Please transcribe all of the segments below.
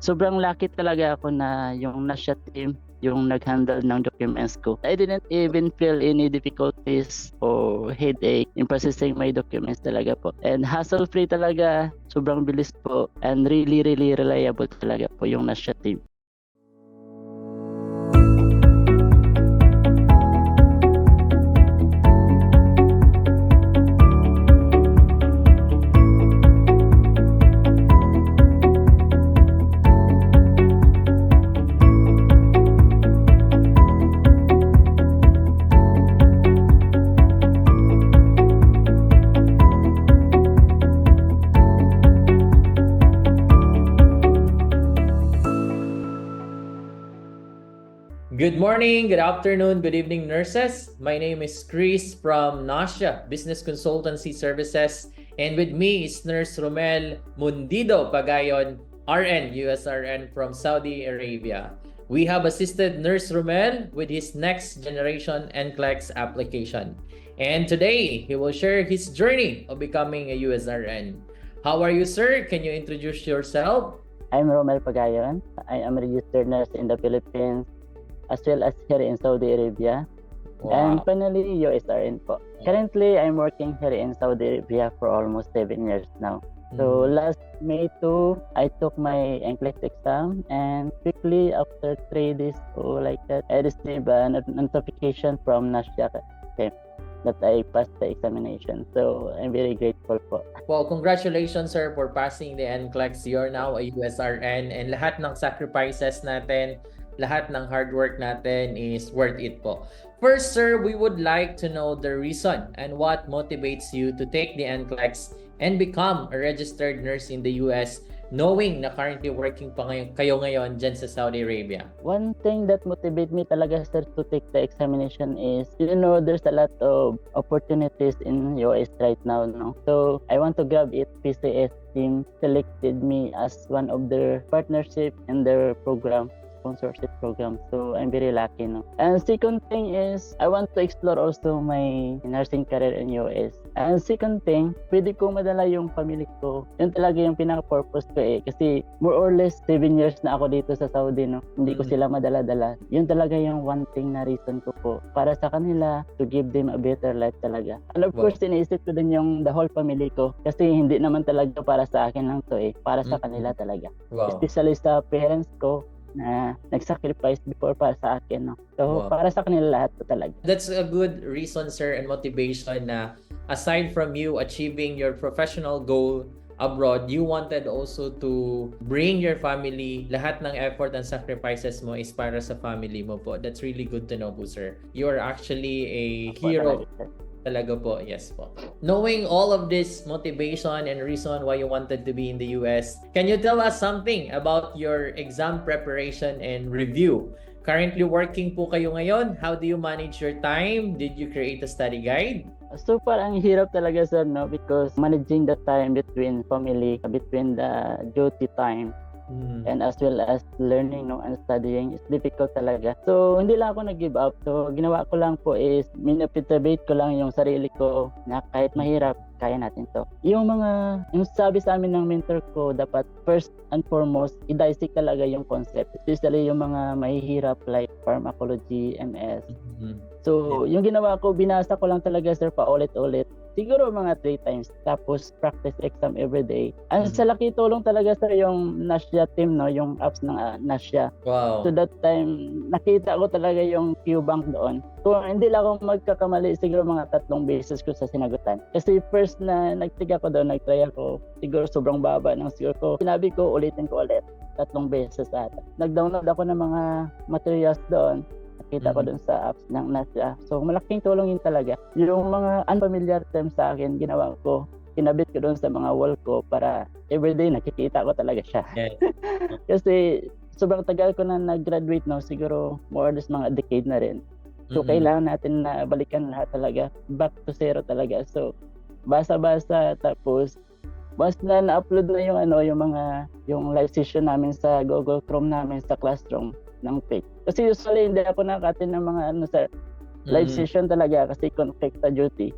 sobrang lucky talaga ako na yung Nasha team yung nag-handle ng documents ko. I didn't even feel any difficulties or headache in processing my documents talaga po. And hassle-free talaga, sobrang bilis po, and really, really reliable talaga po yung Nasha team. Good morning, good afternoon, good evening, nurses. My name is Chris from Nasha Business Consultancy Services, and with me is Nurse Romel Mundido Pagayon, RN, USRN from Saudi Arabia. We have assisted Nurse Romel with his next generation NCLEX application. And today, he will share his journey of becoming a USRN. How are you, sir? Can you introduce yourself? I'm Romel Pagayon. I am a registered nurse in the Philippines as well as here in Saudi Arabia. And finally, USRN po. Currently, I'm working here in Saudi Arabia for almost 7 years now. So last May 2, I took my NCLEX exam, and quickly after 3 days or like that, I received a notification from Nasha that I passed the examination. So I'm very grateful po. Well, congratulations, sir, for passing the NCLEX. You're now a USRN, and lahat ng sacrifices natin, lahat ng hard work natin is worth it po. First, sir, we would like to know the reason and what motivates you to take the NCLEX and become a registered nurse in the US, knowing na currently working pa kayo ngayon dyan sa Saudi Arabia. One thing that motivates me talaga, sir, to take the examination is, there's a lot of opportunities in US right now, no? So I want to grab it. PCS team selected me as one of their partnership in their program, sponsorship program. So I'm very lucky, no? And second thing is, I want to explore also my nursing career in US. And second thing, pwede ko madala yung family ko. Yun talaga yung pinaka-purpose ko eh. Kasi more or less 7 years na ako dito sa Saudi, no? Hindi ko sila madala-dala. Yun talaga yung one thing na reason ko po. Para sa kanila, to give them a better life talaga. And of course, iniisip ko din yung the whole family ko. Kasi hindi naman talaga para sa akin lang to eh. Para sa kanila talaga. Especially sa parents ko, na nag-sacrifice before para sa akin, no? So, para sa kanila lahat po talaga. That's a good reason, sir, and motivation na aside from you achieving your professional goal abroad, you wanted also to bring your family. Lahat ng effort and sacrifices mo is para sa family mo po. That's really good to know po, sir. You are actually a hero. Talaga po, yes po. Knowing all of this motivation and reason why you wanted to be in the US, can you tell us something about your exam preparation and review? Currently working po kayo ngayon. How do you manage your time? Did you create a study guide? So far, ang hirap talaga, sir, no? Because managing the time between family, between the duty time, and as well as learning, no, and studying is difficult talaga. So hindi lang ako nag-give up. So ginawa ko lang po is minapitabate ko lang yung sarili ko na kahit mahirap, kaya natin to. Yung sabi sa amin ng mentor ko, dapat first and foremost, i-dissect talaga yung concept. Especially yung mga mahihirap like pharmacology, MS. So yung ginawa ko, binasa ko lang talaga, sir, pa ulit-ulit. Siguro mga 3 times. Tapos practice exam every day. Ang sa laki tulong talaga, sir, yung Nasha team, no? Yung apps ng Nasha. Wow. So that time, nakita ko talaga yung QBank doon. So hindi lang ako magkakamali, siguro mga 3 beses ko sa sinagutan. Kasi first na nagtiga ko doon, nagtry ako, siguro sobrang baba ng score ko. Sinabi ko, ulitin ko ulit. 3 beses ata. Nag-download ako ng mga materials doon. Nakita ko dun sa apps ng Nasha. So, malaking tulong yun talaga. Yung mga unfamiliar terms sa akin, ginawa ko, kinabit ko dun sa mga wall ko para everyday nakikita ko talaga siya. Yes. Kasi sobrang tagal ko na nag-graduate, no? Siguro more or less mga decade na rin. So, kailangan natin na balikan lahat talaga. Back to zero talaga. So, basa-basa, tapos once na na-upload na yung live session namin sa Google Chrome namin sa classroom ng fake. Kasi usually hindi ako nakatin ng mga sa live session talaga kasi conflict sa duty.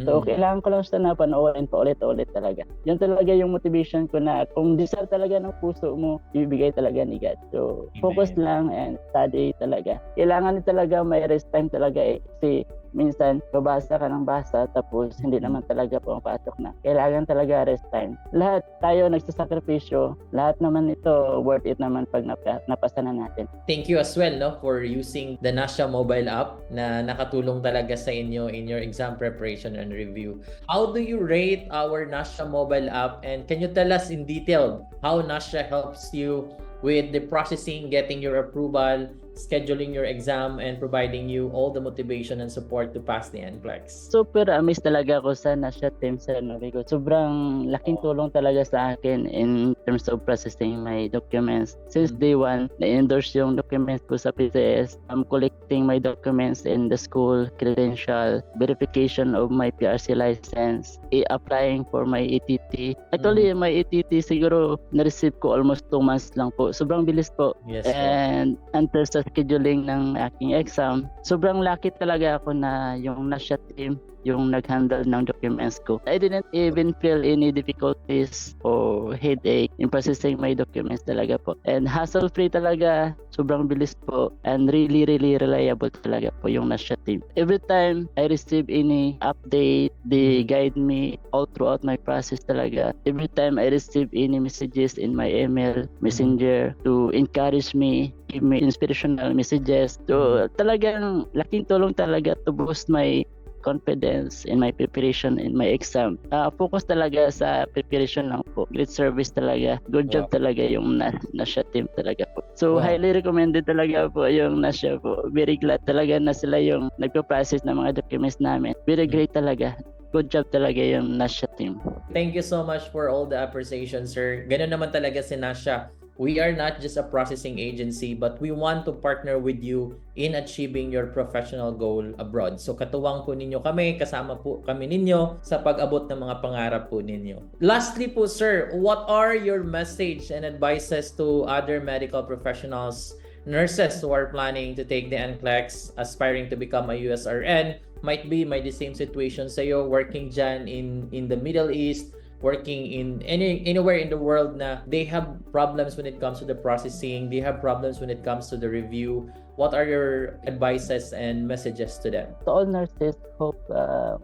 So, Mm. kailangan ko lang siya na panoorin pa ulit-ulit talaga. Yun talaga yung motivation ko na kung desire talaga ng puso mo, ibibigay talaga ni God. So, focus lang and study talaga. Kailangan talaga may rest time talaga eh. Kasi minsan, babasa ka ng basa tapos hindi naman talaga pumapasok na. Kailangan talaga rest time. Lahat tayo nagsasakripisyo, lahat naman ito worth it naman pag napasa na natin. Thank you as well, no, for using the Nasha mobile app na nakatulong talaga sa inyo in your exam preparation and review. How do you rate our Nasha mobile app, and can you tell us in detail how Nasha helps you with the processing, getting your approval, scheduling your exam, and providing you all the motivation and support to pass the NCLEX? Super amazed talaga ako sa Nasha team sa Novigo. Sobrang laking tulong talaga sa akin in terms of processing my documents. Since day one, na-endorse yung documents ko sa PCS. I'm collecting my documents in the school, credential, verification of my PRC license, applying for my ETT. Actually, my ETT siguro na-receive ko almost 2 months lang po. Sobrang bilis po. Yes, po. And until sa scheduling ng aking exam, sobrang lucky talaga ako na yung Nasha team yung nag-handle ng documents ko. I didn't even feel any difficulties or headache in processing my documents talaga po. And hassle-free talaga, sobrang bilis po, and really reliable talaga po yung Nasha team. Every time I receive any update, they guide me all throughout my process talaga. Every time I receive any messages in my email, messenger to encourage me, give me inspirational messages. So talagang laking tulong talaga to boost my confidence in my preparation in my exam. Focus talaga sa preparation lang po. Great service talaga. Good job talaga yung Nasha team talaga po. So highly recommended talaga po yung Nasha po. Very glad talaga na sila yung nagpo-process ng mga documents namin. Very great talaga. Good job talaga yung Nasha team. Thank you so much for all the appreciation, sir. Ganun naman talaga si Nasha. We are not just a processing agency, but we want to partner with you in achieving your professional goal abroad. So katuwang po ninyo kami, kasama po kami ninyo sa pag-abot ng mga pangarap po ninyo. Lastly po, sir, what are your message and advices to other medical professionals, nurses who are planning to take the NCLEX, aspiring to become a USRN, might be may the same situation sa'yo, working dyan in the Middle East, working in anywhere in the world na they have problems when it comes to the processing, they have problems when it comes to the review. What are your advices and messages to them? To all nurses, hope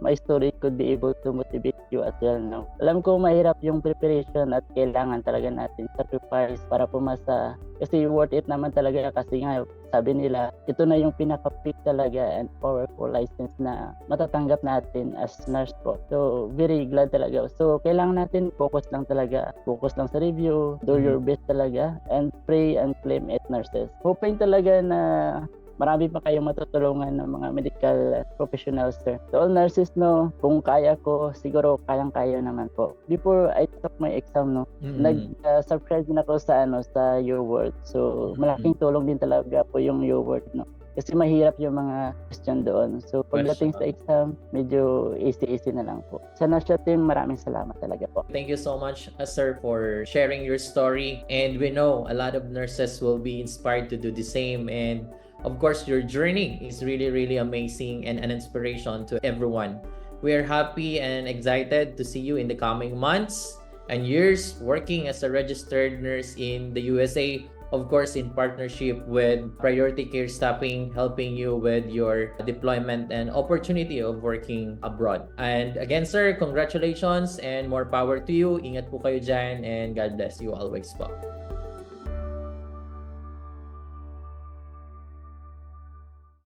my story could be able to motivate you as well. No? Alam ko mahirap yung preparation at kailangan talaga natin sacrifice para pumasa. Kasi worth it naman talaga kasi nga sabi nila, ito na yung pinaka-peak talaga and powerful license na matatanggap natin as nurse po. So, very glad talaga. So, kailangan natin focus lang talaga. Focus lang sa review, do your best talaga, and pray and claim it nurses. Hoping talaga na marami pa kayong matutulungan ng mga medical professionals, sir. So all nurses, no, kung kaya ko, siguro kayang-kaya naman po. Before I took my exam, no, nag-subscribe din ako sa sa Your World. So malaking tulong din talaga po yung Your World, no. Kasi mahirap yung mga question doon. So pagdating sa exam, medyo easy na lang po. Sa Nasha team, maraming salamat talaga po. Thank you so much, sir, for sharing your story. And we know a lot of nurses will be inspired to do the same. And of course, your journey is really amazing and an inspiration to everyone. We are happy and excited to see you in the coming months and years working as a registered nurse in the USA. Of course, in partnership with Priority Care Staffing, helping you with your deployment and opportunity of working abroad. And again, sir, congratulations and more power to you. Ingat po kayo dyan and God bless you always po.